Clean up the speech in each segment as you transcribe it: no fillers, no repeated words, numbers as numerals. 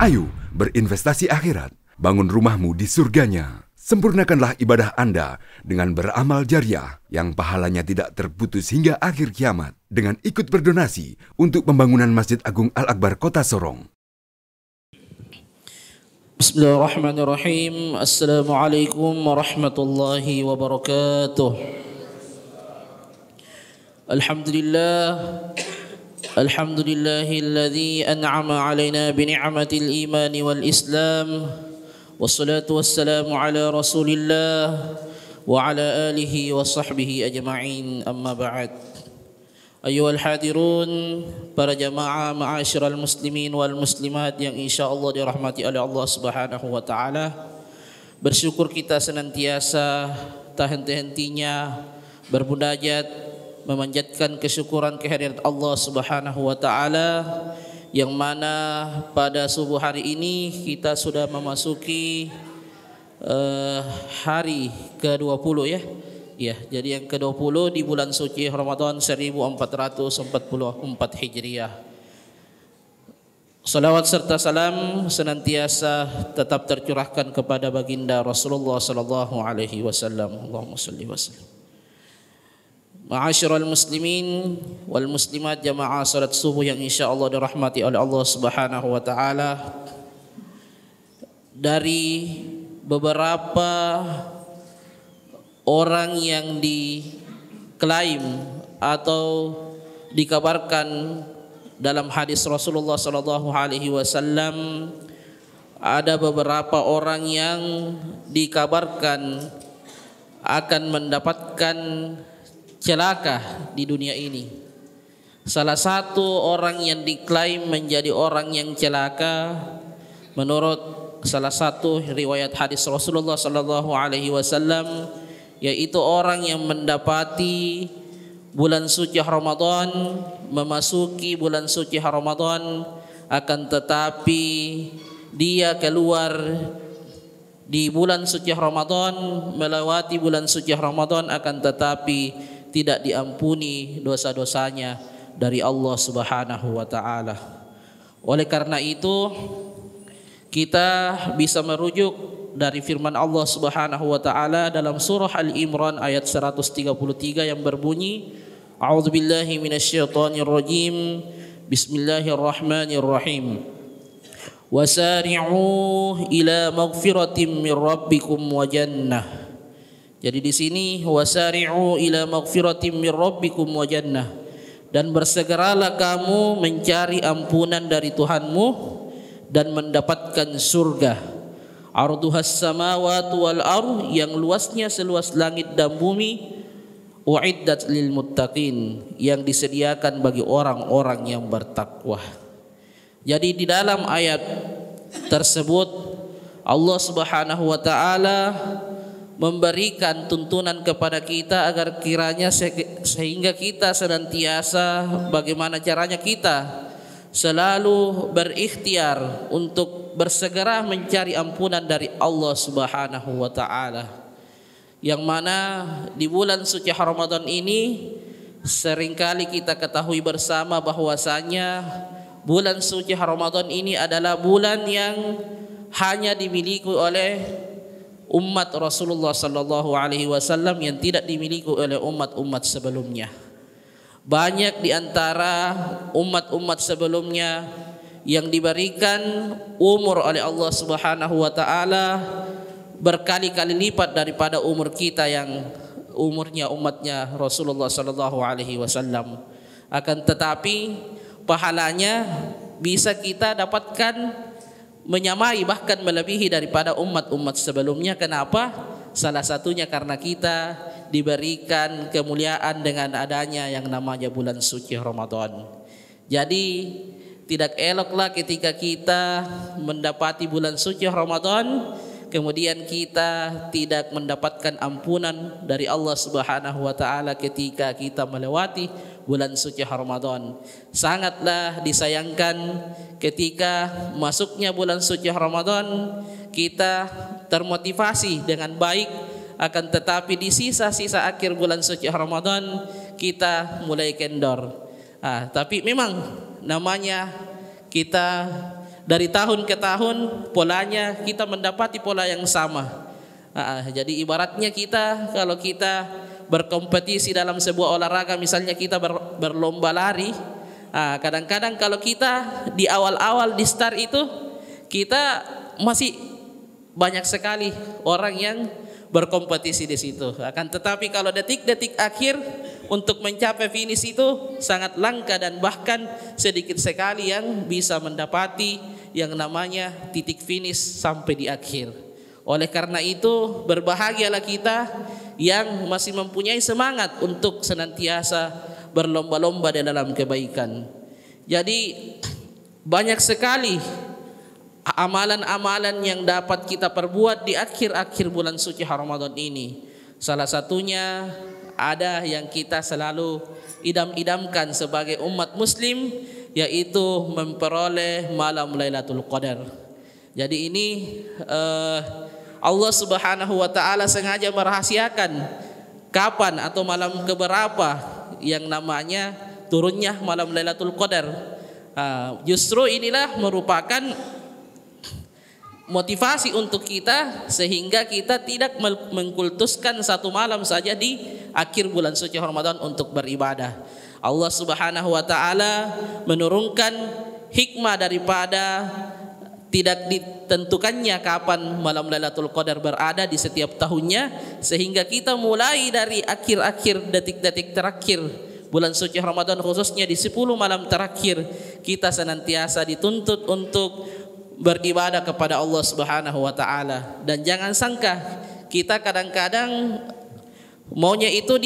Ayo berinvestasi akhirat, bangun rumahmu di surganya. Sempurnakanlah ibadah Anda dengan beramal jariah yang pahalanya tidak terputus hingga akhir kiamat dengan ikut berdonasi untuk pembangunan Masjid Agung Al-Akbar Kota Sorong. Bismillahirrahmanirrahim. Assalamualaikum warahmatullahi wabarakatuh. Alhamdulillahilladzi an'ama alaina bi ni'matil iman wal islam. Wassalatu wassalamu ala Rasulillah wa ala alihi wa sahbihi ajma'in. Amma ba'd. Ayyuhal hadirun, para jamaah ma'asyiral muslimin wal muslimat yang insyaallah dirahmati oleh Allah Subhanahu wa taala. Bersyukur kita senantiasa tak henti-hentinya bermunajat, memanjatkan kesyukuran kehadirat Allah Subhanahu wa taala, yang mana pada subuh hari ini kita sudah memasuki hari ke-20 ya. Ya, jadi yang ke-20 di bulan suci Ramadan 1444 Hijriah. Salawat serta salam senantiasa tetap tercurahkan kepada baginda Rasulullah sallallahu alaihi wasallam. Allahumma shalli wa sallim. Ma'asyiral muslimin wal muslimat, jamaah salat subuh yang insyaallah dirahmati oleh Allah Subhanahu wa taala. Dari beberapa orang yang diklaim atau dikabarkan dalam hadis Rasulullah sallallahu alaihi wasallam, ada beberapa orang yang dikabarkan akan mendapatkan celaka di dunia ini. Salah satu orang yang diklaim menjadi orang yang celaka menurut salah satu riwayat hadis Rasulullah sallallahu alaihi wasallam, yaitu orang yang mendapati bulan suci Ramadan, memasuki bulan suci Ramadan, akan tetapi dia keluar di bulan suci Ramadan, melewati bulan suci Ramadan, akan tetapi tidak diampuni dosa-dosanya dari Allah Subhanahu wa taala. Oleh karena itu, kita bisa merujuk dari firman Allah Subhanahu wa taala dalam surah Al-Imran ayat 133 yang berbunyi, A'udzubillahi minasyaitonirrajim. Bismillahirrahmanirrahim. Wasari'u ila maghfiratin min rabbikum wa jannah. Jadi di sini wasari'u ila maghfiratin min rabbikum wa jannah, dan bersegeralah kamu mencari ampunan dari Tuhanmu dan mendapatkan surga. Arduhas samawati wal ardh, yang luasnya seluas langit dan bumi. Uiddat lil muttaqin, yang disediakan bagi orang-orang yang bertakwa. Jadi di dalam ayat tersebut Allah Subhanahu wa taala memberikan tuntunan kepada kita agar kiranya sehingga kita senantiasa bagaimana caranya kita selalu berikhtiar untuk bersegera mencari ampunan dari Allah Subhanahu wa taala. Yang mana di bulan suci Ramadan ini seringkali kita ketahui bersama bahwasanya bulan suci Ramadan ini adalah bulan yang hanya dimiliki oleh umat Rasulullah sallallahu alaihi wasallam, yang tidak dimiliki oleh umat-umat sebelumnya. Banyak di antara umat-umat sebelumnya yang diberikan umur oleh Allah Subhanahu wa taala berkali-kali lipat daripada umur kita yang umurnya umatnya Rasulullah sallallahu alaihi wasallam. Akan tetapi pahalanya bisa kita dapatkan menyamai bahkan melebihi daripada umat-umat sebelumnya. Kenapa? Salah satunya karena kita diberikan kemuliaan dengan adanya yang namanya bulan suci Ramadan. Jadi tidak eloklah ketika kita mendapati bulan suci Ramadan kemudian kita tidak mendapatkan ampunan dari Allah Subhanahu wa taala ketika kita melewati bulan suci Ramadan. Sangatlah disayangkan ketika masuknya bulan suci Ramadan kita termotivasi dengan baik, akan tetapi di sisa-sisa akhir bulan suci Ramadan kita mulai kendor. Tapi memang namanya kita dari tahun ke tahun polanya kita mendapati pola yang sama. Jadi ibaratnya kita kalau kita berkompetisi dalam sebuah olahraga, misalnya kita berlomba lari, kadang-kadang kalau kita di awal-awal di start itu kita masih banyak sekali orang yang berkompetisi di situ. Akan tetapi kalau detik-detik akhir untuk mencapai finish itu sangat langka dan bahkan sedikit sekali yang bisa mendapati yang namanya titik finish sampai di akhir. Oleh karena itu berbahagialah kita yang masih mempunyai semangat untuk senantiasa berlomba-lomba di dalam kebaikan. Jadi banyak sekali amalan-amalan yang dapat kita perbuat di akhir-akhir bulan suci Ramadan ini. Salah satunya ada yang kita selalu idam-idamkan sebagai umat muslim, yaitu memperoleh malam Lailatul Qadar. Jadi ini Allah Subhanahu wa taala sengaja merahasiakan kapan atau malam keberapa yang namanya turunnya malam Lailatul Qadar. Justru inilah merupakan motivasi untuk kita sehingga kita tidak mengkultuskan satu malam saja di akhir bulan suci Ramadan untuk beribadah. Allah Subhanahu wa taala menurunkan hikmah daripada tidak ditentukannya kapan malam Lailatul Qadar berada di setiap tahunnya, sehingga kita mulai dari akhir-akhir detik-detik terakhir bulan suci Ramadan, khususnya di 10 malam terakhir, kita senantiasa dituntut untuk beribadah kepada Allah Subhanahu wa taala. Dan jangan sangka kita kadang-kadang maunya itu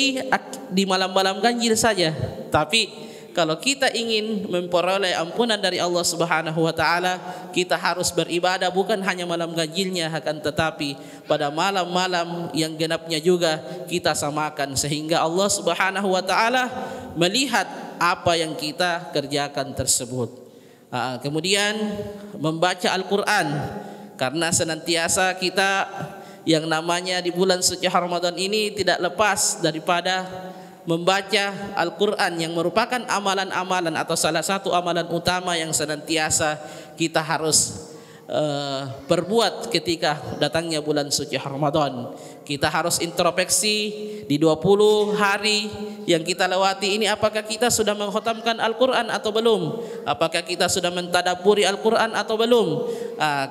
di malam-malam ganjil saja. Tapi kalau kita ingin memperoleh ampunan dari Allah Subhanahu wa taala, kita harus beribadah bukan hanya malam ganjilnya, akan tetapi pada malam-malam yang genapnya juga kita samakan, sehingga Allah Subhanahu wa taala melihat apa yang kita kerjakan tersebut. Kemudian membaca Al-Quran, karena senantiasa kita yang namanya di bulan suci Ramadan ini tidak lepas daripada membaca Al-Quran, yang merupakan amalan-amalan atau salah satu amalan utama yang senantiasa kita harus perbuat ketika datangnya bulan suci Ramadan. Kita harus introspeksi di 20 hari yang kita lewati ini, apakah kita sudah mengkhatamkan Al-Quran atau belum? Apakah kita sudah mentadabburi Al-Quran atau belum?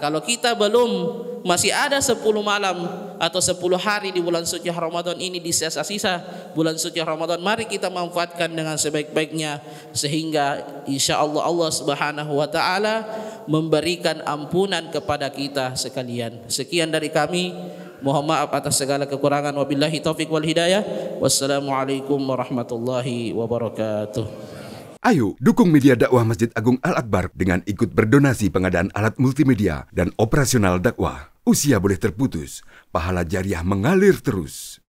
Kalau kita belum, masih ada 10 malam atau 10 hari di bulan suci Ramadan ini, di sisa-sisa bulan suci Ramadan, mari kita manfaatkan dengan sebaik-baiknya, sehingga insya Allah Allah Subhanahu wa taala memberikan ampunan kepada kita sekalian. Sekian dari kami, mohon maaf atas segala kekurangan, wabillahi taufik wal hidayah. Wassalamualaikum warahmatullahi wabarakatuh. Ayo dukung media dakwah Masjid Agung Al-Akbar dengan ikut berdonasi pengadaan alat multimedia dan operasional dakwah. Usia boleh terputus, pahala jariah mengalir terus.